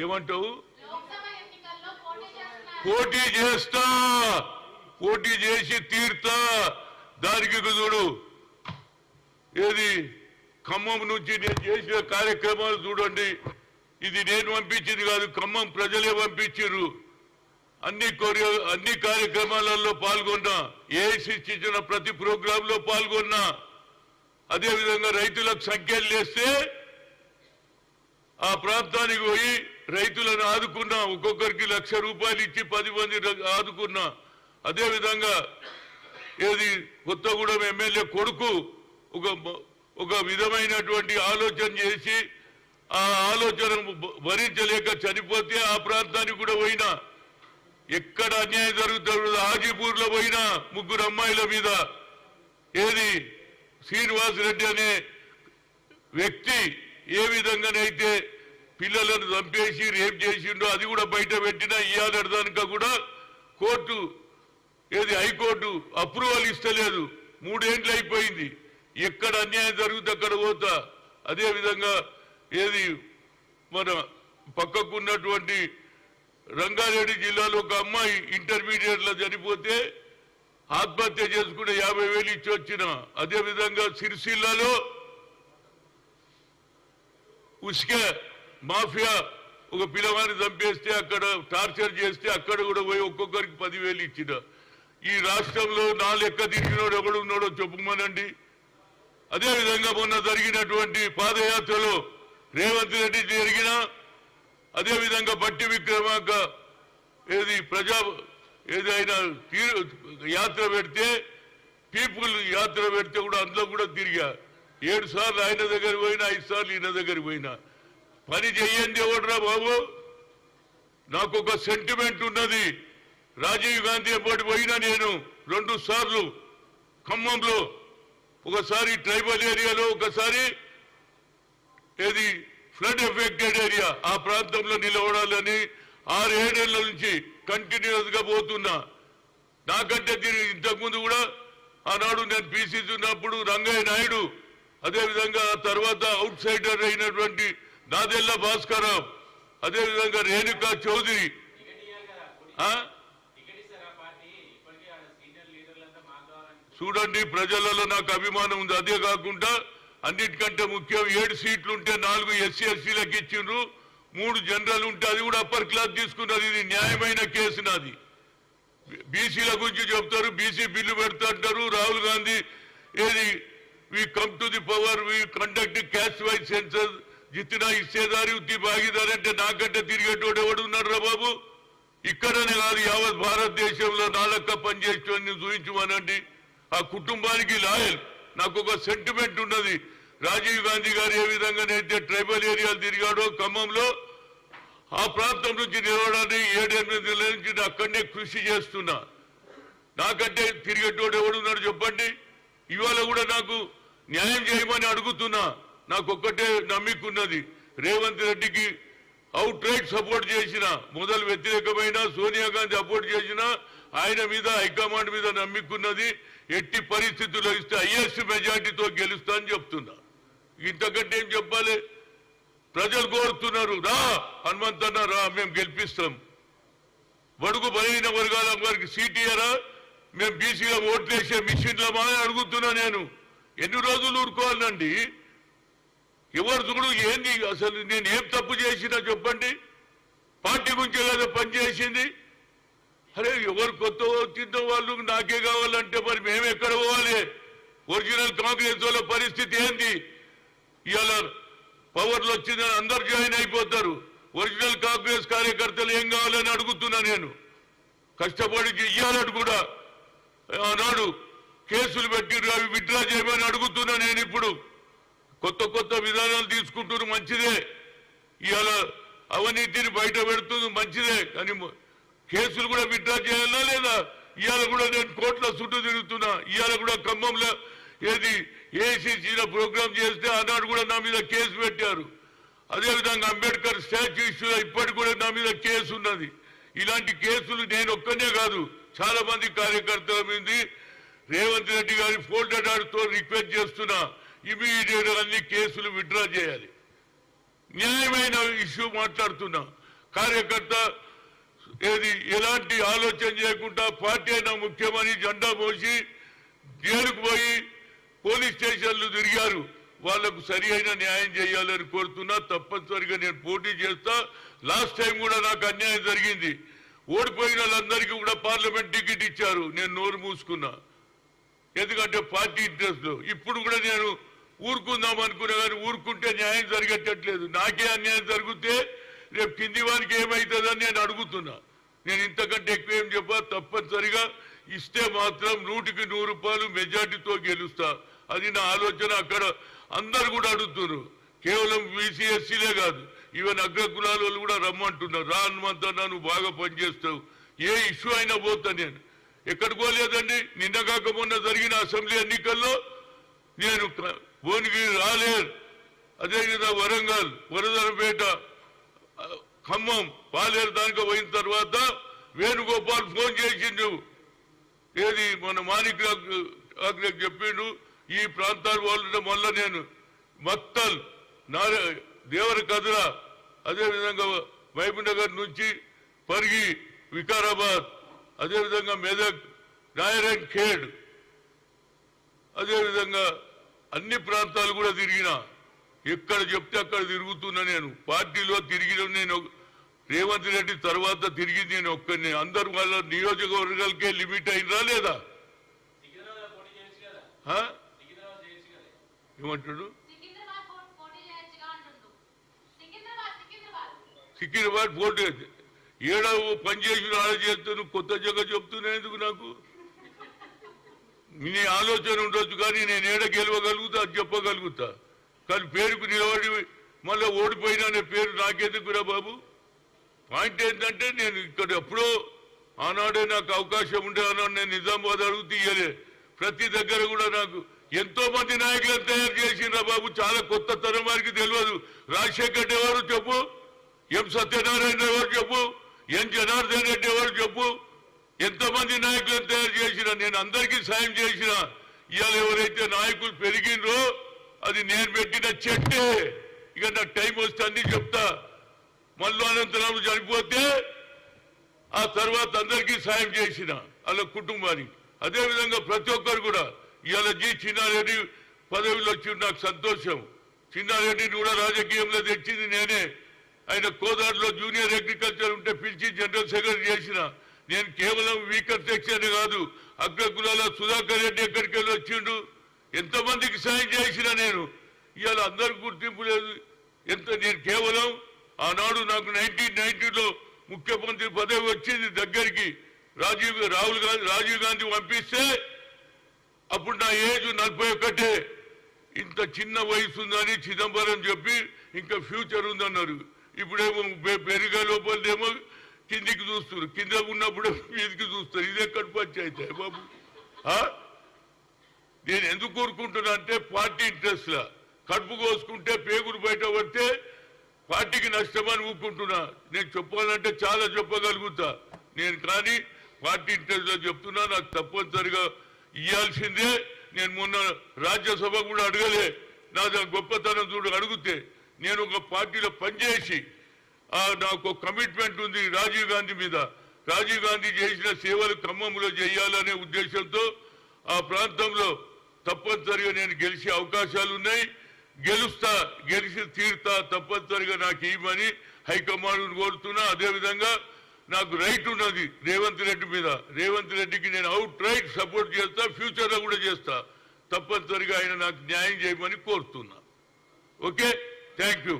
ఏమంటావు? పోటీ చేస్తా, పోటీ చేసి తీర్తా. దానికి చూడు, ఏది ఖమ్మం నుంచి నేను చేసిన కార్యక్రమాలు చూడండి. ఇది నేను పంపించింది కాదు, ఖమ్మం ప్రజలే పంపించారు. అన్ని కార్యక్రమాలలో పాల్గొన్నా, ఏఐసిసి ఇచ్చిన ప్రతి ప్రోగ్రామ్ లో పాల్గొన్నా. అదేవిధంగా రైతులకు సంఖ్యలు వేస్తే ఆ ప్రాంతానికి పోయి రైతులను ఆదుకున్నా. ఒక్కొక్కరికి ₹1,00,000 ఇచ్చి 10 మంది ఆదుకున్నా. అదేవిధంగా ఏది కొత్తగూడెం ఎమ్మెల్యే కొడుకు ఒక విధమైనటువంటి ఆలోచన చేసి ఆ ఆలోచన భరించలేక చనిపోతే ఆ ప్రాంతానికి కూడా పోయినా. ఎక్కడ అన్యాయం జరుగుతుంది? హాజీపూర్ లో పోయినా 3 అమ్మాయిల మీద ఏది శ్రీనివాస్ రెడ్డి అనే వ్యక్తి ఏ విధంగానైతే పిల్లలను చంపేసి రేప్ చేసిండో అది కూడా బయట పెట్టినా. ఇయ్యాలడానికి కూడా కోర్టు ఏది హైకోర్టు అప్రూవల్ ఇస్తలేదు. 3 ఏళ్ళు అయిపోయింది. ఎక్కడ అన్యాయం జరుగుతుంది అక్కడ పోతా. అదేవిధంగా ఏది మన పక్కకున్నటువంటి రంగారెడ్డి జిల్లాలో ఒక అమ్మాయి ఇంటర్మీడియట్ లో చనిపోతే ఆత్మహత్య చేసుకుని 50,000 ఇచ్చి వచ్చిన. అదేవిధంగా సిరిసిల్లలో ఉస్క మాఫియా ఒక పిల్లవాడిని చంపేస్తే అక్కడ టార్చర్ చేస్తే అక్కడ కూడా పోయి ఒక్కొక్కరికి 10,000 ఇచ్చిన. ఈ రాష్ట్రంలో నా లెక్క తిరిగినోడు ఎవడు ఉన్నాడో చెప్పుమనండి. అదేవిధంగా మొన్న జరిగినటువంటి పాదయాత్రలో రేవంత్ రెడ్డి జరిగిన, అదేవిధంగా బట్టి విక్రమార్క ఏదైనా యాత్ర పెడితే పీపుల్ యాత్ర పెడితే కూడా అందులో కూడా తిరిగా. 7 సార్లు ఆయన దగ్గర పోయినా, 5 సార్లు ఈయన దగ్గర పోయినా. పని చెయ్యండి ఎవడరా బాబు. నాకు ఒక సెంటిమెంట్ ఉన్నది. రాజీవ్ గాంధీ ఎప్పటి పోయినా నేను 2 సార్లు ఖమ్మంలో, ఒకసారి ట్రైబల్ ఏరియాలో, ఒకసారి ఏది ఫ్లడ్ ఎఫెక్టెడ్ ఏరియా ఆ ప్రాంతంలో నిలబడాలని 6-7 ఏళ్ల నుంచి కంటిన్యూస్ గా పోతున్నా. నాకంటే ఇంతకుముందు కూడా ఆనాడు నేను పీసీసీ ఉన్నప్పుడు రంగయ్య నాయుడు, అదేవిధంగా తర్వాత అవుట్ సైడర్ అయినటువంటి నాదెల్ల భాస్కరరావు, అదేవిధంగా రేణుకా చౌదరి. చూడండి, ప్రజలలో నాకు అభిమానం ఉంది. అదే కాకుండా అన్నిటికంటే ముఖ్యం 7 సీట్లు ఉంటే 4 ఎస్సీ ఎస్సీలకు ఇచ్చిండ్రు, 3 జనరల్ ఉంటే అది కూడా అప్పర్ క్లాస్ తీసుకున్నారు. ఇది న్యాయమైన కేసు నాది. బీసీల గురించి చెప్తారు, బీసీ బిల్లు పెడతాంటారు. రాహుల్ గాంధీ ఏది we come to the power, we conduct caste wise census, జిత్తినా ఇచ్చేదారి ఉత్తి భాగీదారి అంటే నాకంటే తిరిగేటోడు ఎవడు ఉన్నాడు రా బాబు. ఇక్కడనే కాదు, యావత్ భారతదేశంలో నాలక్క పనిచేసి చూపించమనండి. ఆ కుటుంబానికి లాయల్. నాకు ఒక సెంటిమెంట్ ఉన్నది. రాజీవ్ గాంధీ గారు ఏ విధంగానైతే ట్రైబల్ ఏరియాలు తిరిగాడో ఖమ్మంలో, ఆ ప్రాంతం నుంచి నిలవడానికి 7-8 నెలల నుంచి అక్కడనే కృషి చేస్తున్నా. నాకంటే తిరిగేటోడు ఎవడున్నాడు చెప్పండి. ఇవాళ కూడా నాకు న్యాయం చేయమని అడుగుతున్నా. నాకు ఒక్కటే నమ్మికున్నది, రేవంత్ రెడ్డికి అవుట్ రైట్ సపోర్ట్ చేసిన, మొదలు వ్యతిరేకమైన సోనియా గాంధీ సపోర్ట్ చేసిన, ఆయన మీద హైకమాండ్ మీద నమ్మికున్నది. ఎట్టి పరిస్థితుల్లో ఇస్తే హైయెస్ట్ మెజార్టీతో గెలుస్తా అని చెప్తున్నా. ఇంతకంటే ఏం చెప్పాలి? ప్రజలు కోరుతున్నారు, రా హనుమంతన్న రా, మేము గెలిపిస్తాం. బడుగు బలహీన వర్గాల వారికి సీట్ ఇయ్యరా, మేము బీసీగా ఓట్లేసే మిషన్లమా అని అడుగుతున్నా. నేను ఎన్ని రోజులు ఊరుకోవాలండి? ఎవరు చూడు ఏంది అసలు? నేను ఏం తప్పు చేసినా చెప్పండి. పార్టీ గురించి కదా పనిచేసింది. అరే ఎవరు కొత్త వచ్చిన వాళ్ళు నాకే కావాలంటే మరి మేము ఎక్కడ పోవాలి? ఒరిజినల్ కాంగ్రెస్ వాళ్ళ పరిస్థితి ఏంది? ఇవాళ పవర్లో వచ్చిందని అందరు జాయిన్ అయిపోతారు. ఒరిజినల్ కాంగ్రెస్ కార్యకర్తలు ఏం కావాలని అడుగుతున్నా. నేను కష్టపడి ఇయ్యాలని కూడా ఆనాడు కేసులు పెట్టి అవి విత్డ్రా చేయమని అడుగుతున్నా. నేను ఇప్పుడు కొత్త విధానాలు తీసుకుంటున్నారు, మంచిదే. ఇవాళ అవినీతిని బయట పెడుతుంది, మంచిదే. కానీ కేసులు కూడా విత్డ్రా చేయాలా లేదా? ఇవాళ కూడా నేను కోర్టుల చుట్టూ తిరుగుతున్నా. ఇవాళ కూడా ఖమ్మంలో ఏది ఏఐసిసిలో ప్రోగ్రాం చేస్తే ఆనాడు కూడా నా మీద కేసు పెట్టారు. అదేవిధంగా అంబేద్కర్ స్టాచ్యూ ఇష్యూలో ఇప్పటికి కూడా నా మీద కేసు ఉన్నది. ఇలాంటి కేసులు నేను ఒక్కనే కాదు, చాలా మంది కార్యకర్తల మీద రేవంత్ రెడ్డి గారి ఫోల్డర్ తో రిక్వెస్ట్ చేస్తున్నా, ఇమీడియట్ గా అన్ని కేసులు విత్డ్రా చేయాలి. న్యాయమైన ఇష్యూ మాట్లాడుతున్నా. కార్యకర్త ఏది ఎలాంటి ఆలోచన చేయకుండా పార్టీ అయినా ముఖ్యమని జెండా మోసి జైలుకు పోయి పోలీస్ స్టేషన్లు తిరిగారు. వాళ్లకు సరి అయిన న్యాయం చేయాలని కోరుతున్నా. తప్పనిసరిగా నేను పోటీ చేస్తా. లాస్ట్ టైం కూడా నాకు అన్యాయం జరిగింది. ఓడిపోయిన వాళ్ళందరికీ కూడా పార్లమెంట్ టికెట్ ఇచ్చారు. నేను నోరు మూసుకున్నా, ఎందుకంటే పార్టీ ఇంట్రెస్ట్. ఇప్పుడు కూడా నేను ఊరుకుందాం అనుకున్నా, కానీ ఊరుకుంటే న్యాయం జరిగేటట్లేదు. నాకే అన్యాయం జరిగితే రేపు కింది వారికి ఏమవుతుందని నేను అడుగుతున్నా. నేను ఇంతకంటే ఎక్కువ ఏం చెప్పా. తప్పనిసరిగా ఇస్తే మాత్రం 100కి 100 రూపాయలు మెజార్టీతో గెలుస్తా. అది నా ఆలోచన. అక్కడ అందరు కూడా అడుగుతున్నారు, కేవలం బీసీ ఎస్సీలే కాదు, ఈవెన్ అగ్రకులాల వాళ్ళు కూడా రమ్మంటున్నారు. రా హనుమంతా, నువ్వు బాగా పనిచేస్తావు, ఏ ఇష్యూ అయినా పోతా. నేను ఎక్కడికి పోలేదండి. నిన్న కాక మొన్న జరిగిన అసెంబ్లీ ఎన్నికల్లో నేను భువనగిరి, రాలేరు, అదేవిధంగా వరంగల్, వరదనపేట, ఖమ్మం, పాలేరు దానికి పోయిన తర్వాత వేణుగోపాల్ ఫోన్ చేసిండు. ఏది మన మాణిక్ చెప్పిండు, ఈ ప్రాంతాల వాళ్ళు మళ్ళా నేను మక్తల్, దేవర కదరా, అదేవిధంగా మహబూబ్నగర్ నుంచి పరిగి, వికారాబాద్, అదేవిధంగా మెదక్, నారాయణ్ ఖేడ్, అదేవిధంగా అన్ని ప్రాంతాలు కూడా తిరిగిన. ఎక్కడ చెప్తే అక్కడ తిరుగుతున్నా. నేను పార్టీలో తిరిగిన, నేను రేవంత్ రెడ్డి తర్వాత తిరిగింది నేను ఒక్కరిని. అందరు వాళ్ళ నియోజకవర్గాలకే లిమిట్ అయినరా లేదా? ఏమంటాడు? సికింద్రాబాద్ పోటీ ఏడా పనిచేసిన ఆడ చేస్తాను, కొత్త జగ చెప్తున్నా ఎందుకు? నాకు నీ ఆలోచన ఉండొచ్చు, కానీ నేను ఏడ గెలవగలుగుతా, అది చెప్పగలుగుతా. కానీ పేరుకు నిలబడి మళ్ళీ ఓడిపోయినా అనే పేరు నాకెందుకురా బాబు? పాయింట్ ఏంటంటే, నేను ఇక్కడ ఎప్పుడో ఆనాడే నాకు అవకాశం ఉండే అన్నాడు. నేను నిజామాబాద్ అడుగుతూ ఇయ్యలే. ప్రతి దగ్గర కూడా నాకు ఎంతో మంది నాయకులను తయారు చేసిండ్రా బాబు. చాలా కొత్త తరం వారికి తెలియదు. రాజశేఖర్ ఎవరు చెప్పు, ఎం సత్యనారాయణ ఎవరు చెప్పు, ఎన్ జనార్దన్ రెడ్డి ఎవరు చెప్పు. ఎంతమంది నాయకులను తయారు చేసిన, నేను అందరికీ సాయం చేసిన. ఇవాళ ఎవరైతే నాయకులు పెరిగిండ్రో అది నేను పెట్టిన చెట్టే. ఇక నాకు టైం వస్తే అన్ని చెప్తా. మల్లు అనంతరాము చనిపోతే ఆ తర్వాత అందరికీ సాయం చేసిన వాళ్ళ కుటుంబానికి. అదేవిధంగా ప్రతి ఒక్కరు కూడా ఇవాళ చిన్నారెడ్డి పదవిలో వచ్చి నాకు సంతోషం. చిన్నారెడ్డిని కూడా రాజకీయంలో తెచ్చింది నేనే. ఆయన కోదాడులో జూనియర్ అగ్రికల్చర్ ఉంటే పిలిచి జనరల్ సెక్రటరీ చేసిన. నేను కేవలం వీకర్ సెక్షన్ కాదు, అగ్రకులాల సుధాకర్ రెడ్డి ఎక్కడికి వెళ్ళి వచ్చిండు, ఎంతమందికి సాయం చేసిన నేను. ఇవాళ అందరికి గుర్తింపు లేదు. నేను కేవలం ఆనాడు నాకు 1990లో ముఖ్యమంత్రి పదవి వచ్చింది దగ్గరికి. రాజీవ్ గాంధీ పంపిస్తే అప్పుడు నా ఏజ్ 41. ఇంత చిన్న వయసు ఉందని చిదంబరం చెప్పి ఇంకా ఫ్యూచర్ ఉందన్నారు. ఇప్పుడేమో పెరిగే లోపలేమో కిందికి చూస్తారు, కింద ఉన్నప్పుడు మీదికి చూస్తారు. ఇది ఎక్కడ పంచాయితే బాబు? నేను ఎందుకు కోరుకుంటున్నా అంటే, పార్టీ ఇంట్రెస్ట్ లా కడుపు కోసుకుంటే పేగులు బయట పడితే పార్టీకి నష్టమని ఊరుకుంటున్నా. నేను చెప్పాలంటే చాలా చెప్పగలుగుతా నేను, కానీ పార్టీ ఇంట్రెస్ట్ లో చెప్తున్నా. నాకు తప్పనిసరిగా ఇవ్వాల్సిందే. నేను మొన్న రాజ్యసభ కూడా అడగలే. నా గొప్పతనం చూడు అడిగితే, నేను ఒక పార్టీలో పనిచేసి నాకు కమిట్మెంట్ ఉంది రాజీవ్ గాంధీ మీద. రాజీవ్ గాంధీ చేసిన సేవలు ఖమ్మంలో చేయాలనే ఉద్దేశంతో ఆ ప్రాంతంలో తప్పనిసరిగా నేను గెలిచే అవకాశాలు ఉన్నాయి. గెలిచి తీరుతా. తప్పనిసరిగా నాకు ఇవ్వమని హైకమాండ్ కోరుతున్నా. అదేవిధంగా నాకు రైట్ ఉన్నది రేవంత్ రెడ్డి మీద. రేవంత్ రెడ్డికి నేను అవుట్ రైట్ సపోర్ట్ చేస్తా, ఫ్యూచర్ లో కూడా చేస్తా. తప్పనిసరిగా ఆయన నాకు న్యాయం చేయమని కోరుతున్నా. Okay, thank you.